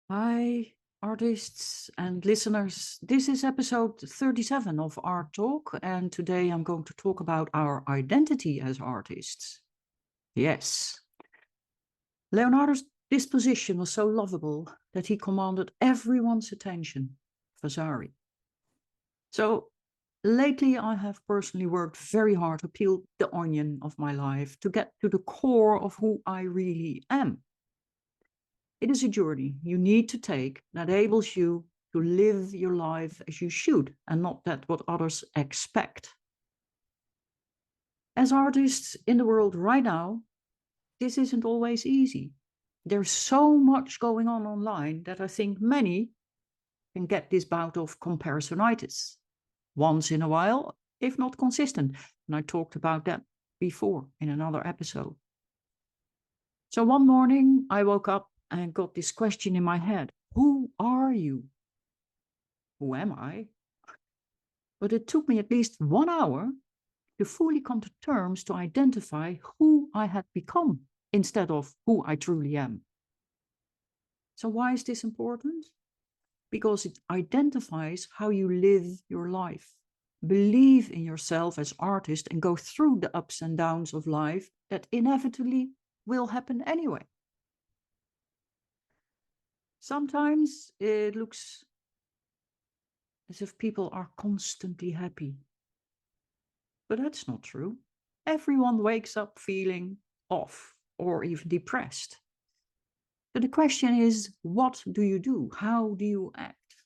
Hi, artists and listeners. This is episode 37 of Art Talk, and today I'm going to talk about our identity as artists. Yes, Leonardo's disposition was so lovable that he commanded everyone's attention. Vasari. So, lately I have personally worked very hard to peel the onion of my life to get to the core of who I really am. It is a journey you need to take that enables you to live your life as you should and not that what others expect. As artists in the world right now, this isn't always easy. There's so much going on online that I think many can get this bout of comparisonitis once in a while, if not consistent. And I talked about that before in another episode. So one morning I woke up and got this question in my head. Who are you? Who am I? But it took me at least 1 hour to fully come to terms to identify who I had become instead of who I truly am. So, why is this important? Because it identifies how you live your life. Believe in yourself as artist and go through the ups and downs of life that inevitably will happen anyway. Sometimes it looks as if people are constantly happy, but that's not true. Everyone wakes up feeling off or even depressed. So the question is, what do you do? How do you act?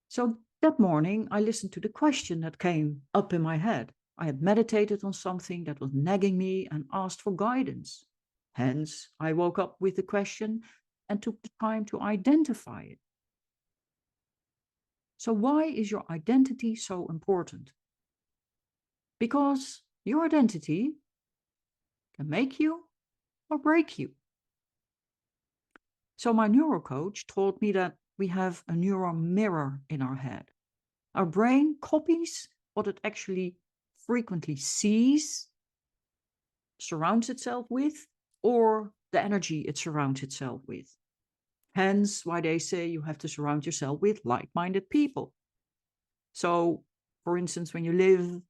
So that morning, I listened to the question that came up in my head. I had meditated on something that was nagging me and asked for guidance. Hence, I woke up with the question and took the time to identify it. So, why is your identity so important? Because your identity can make you or break you. So, my neurocoach taught me that we have a neural mirror in our head. Our brain copies what it actually frequently sees, surrounds itself with, or the energy it surrounds itself with. Hence, why they say you have to surround yourself with like minded people. So, for instance, when you live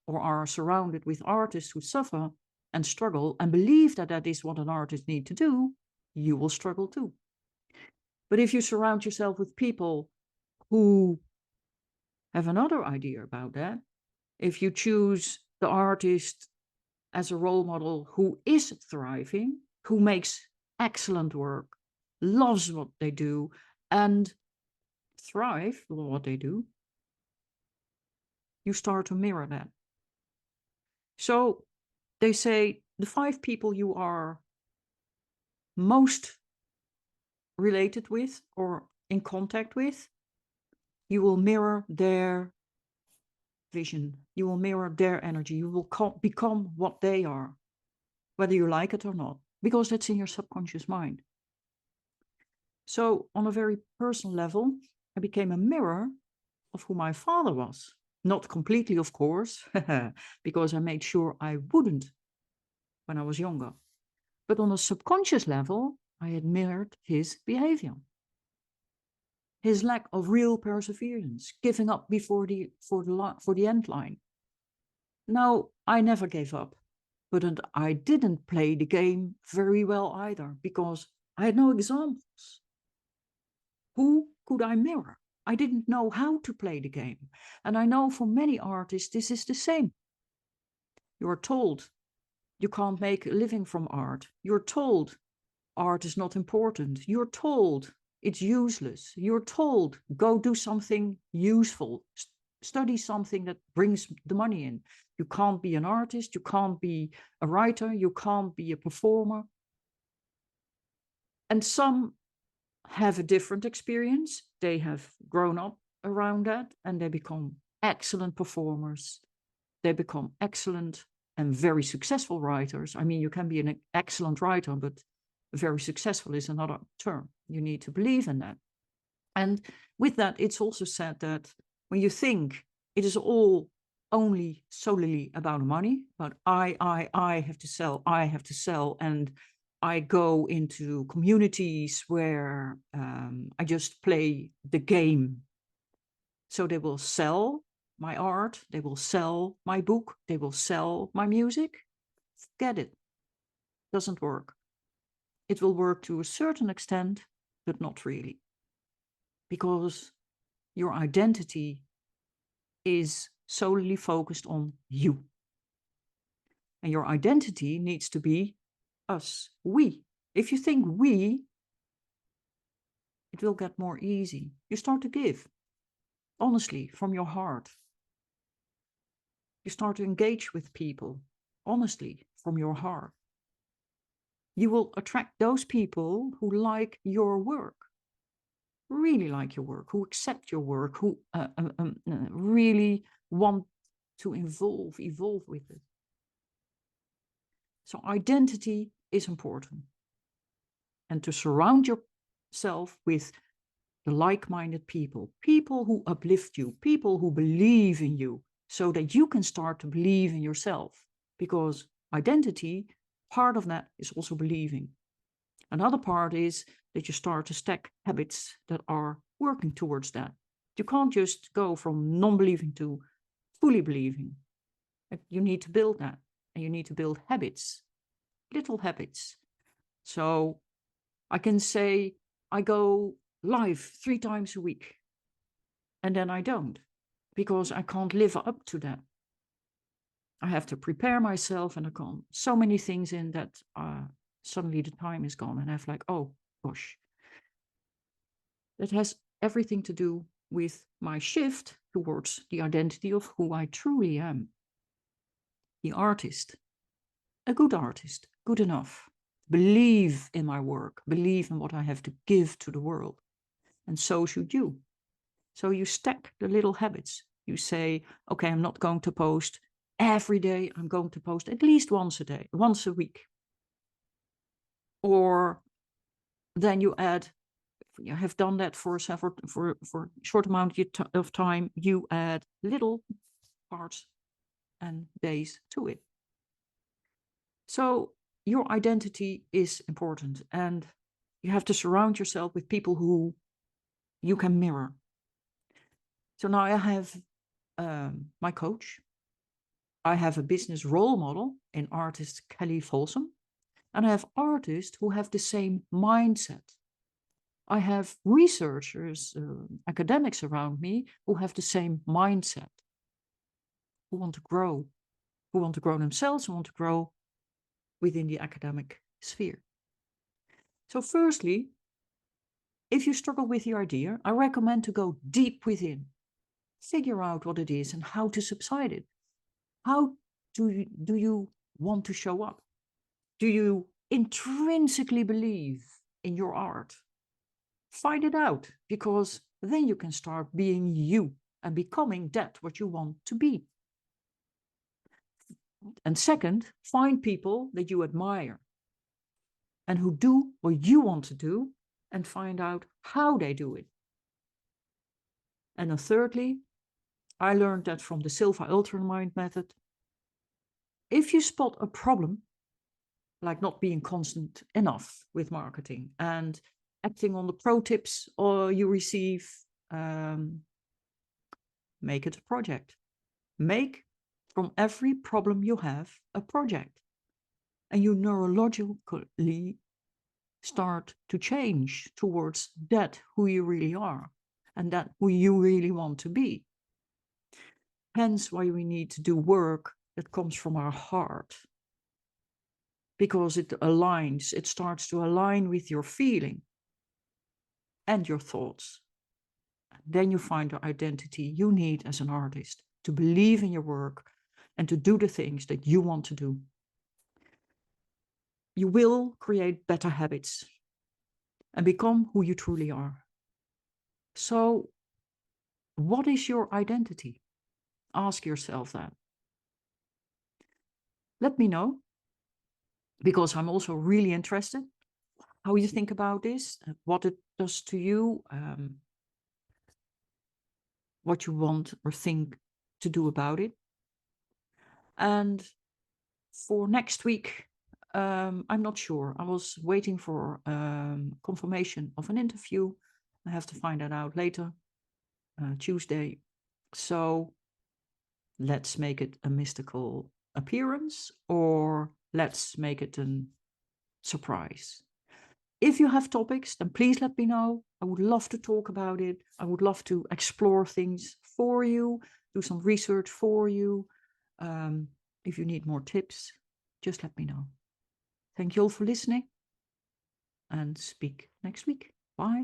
or are surrounded with artists who suffer and struggle and believe that that is what an artist needs to do, you will struggle too. But if you surround yourself with people who have another idea about that, if you choose the artist as a role model who is thriving, who makes excellent work, loves what they do, and thrive with what they do, you start to mirror that. So they say the 5 people you are most related with or in contact with, you will mirror their vision, you will mirror their energy, you will become what they are, whether you like it or not, because that's in your subconscious mind. So, on a very personal level, I became a mirror of who my father was. Not completely, of course, because I made sure I wouldn't when I was younger. But on a subconscious level, I had mirrored his behavior, his lack of real perseverance, giving up before the end line. Now, I never gave up, but I didn't play the game very well either because I had no examples. Who could I mirror? I didn't know how to play the game. And I know for many artists, this is the same. You're told you can't make a living from art. You're told art is not important. You're told it's useless. You're told go do something useful. Study something that brings the money in. You can't be an artist. You can't be a writer. You can't be a performer. And some have a different experience. They have grown up around that and they become excellent performers. They become excellent and very successful writers. I mean, you can be an excellent writer, but very successful is another term. You need to believe in that. And with that, it's also said that when you think it is all only solely about money, about I have to sell, and I go into communities where I just play the game. So they will sell my art, they will sell my book, they will sell my music. Forget it. Doesn't work. It will work to a certain extent, but not really. Because your identity is solely focused on you. And your identity needs to be us, we. If you think we, it will get more easy. You start to give, honestly, from your heart. You start to engage with people, honestly, from your heart. You will attract those people who like your work, really like your work, who accept your work, who really want to evolve with it. So identity is important. And to surround yourself with the like-minded people, people who uplift you, people who believe in you, so that you can start to believe in yourself. Because identity, part of that is also believing. Another part is that you start to stack habits that are working towards that. You can't just go from non-believing to fully believing. You need to build that, and you need to build habits, little habits. So I can say I go live 3 times a week, and then I don't, because I can't live up to that. I have to prepare myself, and I can't so many things in that suddenly the time is gone, and I'm like, oh gosh. That has everything to do with my shift towards the identity of who I truly am. The artist, a good artist, good enough. Believe in my work, believe in what I have to give to the world. And so should you. So you stack the little habits. You say, okay, I'm not going to post every day. I'm going to post at least once a day, once a week. Or then you add, you have done that for a short amount of time, you add little parts and days to it. So your identity is important, and you have to surround yourself with people who you can mirror. So now I have my coach. I have a business role model in artist Kelly Folsom, and I have artists who have the same mindset. I have researchers, academics around me who have the same mindset, who want to grow themselves, who want to grow within the academic sphere. So firstly, if you struggle with your idea, I recommend to go deep within, figure out what it is and how to subside it. How do you want to show up? Do you intrinsically believe in your art? Find it out, because then you can start being you and becoming that what you want to be. And second, find people that you admire and who do what you want to do, and find out how they do it. And then thirdly, I learned that from the Silva Ultramind method. If you spot a problem, like not being constant enough with marketing and acting on the pro tips or you receive, make it a project. Make from every problem you have a project. And you neurologically start to change towards that who you really are and that who you really want to be. Hence why we need to do work that comes from our heart. Because it aligns, it starts to align with your feeling and your thoughts. Then you find the identity you need as an artist to believe in your work and to do the things that you want to do. You will create better habits and become who you truly are. So, what is your identity? Ask yourself that. Let me know, because I'm also really interested how you think about this, what it does to you, what you want or think to do about it. And for next week, I'm not sure. I was waiting for confirmation of an interview. I have to find that out later, Tuesday. So let's make it a mystical appearance, or let's make it a surprise. If you have topics, then please let me know. I would love to talk about it. I would love to explore things for you, do some research for you. If you need more tips, just let me know. Thank you all for listening, and speak next week. Bye.